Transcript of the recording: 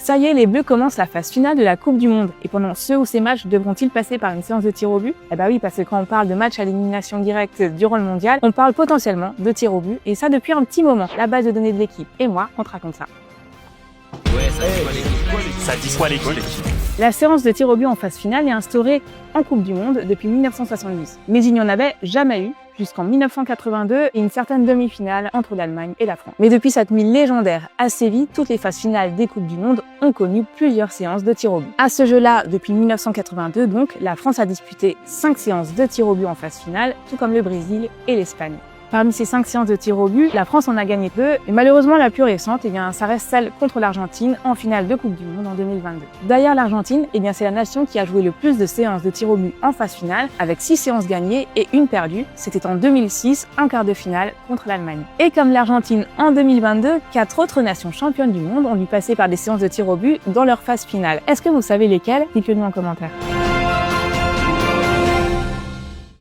Ça y est, les Bleus commencent la phase finale de la Coupe du Monde. Et pendant ce ou ces matchs, devront-ils passer par une séance de tir au but? Eh bah oui, parce que quand on parle de match à élimination directe durant le mondial, on parle potentiellement de tir au but. Et ça depuis un petit moment. La base de données de l'équipe. Et moi, on te raconte ça. Ouais, ça dit quoi l'équipe? La séance de tir au but en phase finale est instaurée en Coupe du Monde depuis 1970. Mais il n'y en avait jamais eu jusqu'en 1982 et une certaine demi-finale entre l'Allemagne et la France. Mais depuis cette nuit légendaire à Séville, toutes les phases finales des Coupes du Monde ont connu plusieurs séances de tir au but. À ce jeu-là, depuis 1982 donc, la France a disputé 5 séances de tir au but en phase finale, tout comme le Brésil et l'Espagne. Parmi ces 5 séances de tir au but, la France en a gagné 2, et malheureusement la plus récente, ça reste celle contre l'Argentine en finale de Coupe du Monde en 2022. D'ailleurs, l'Argentine, c'est la nation qui a joué le plus de séances de tir au but en phase finale, avec 6 séances gagnées et 1 perdue. C'était en 2006, en quart de finale contre l'Allemagne. Et comme l'Argentine en 2022, 4 autres nations championnes du monde ont dû passer par des séances de tir au but dans leur phase finale. Est-ce que vous savez lesquelles? Dites-le nous en commentaire.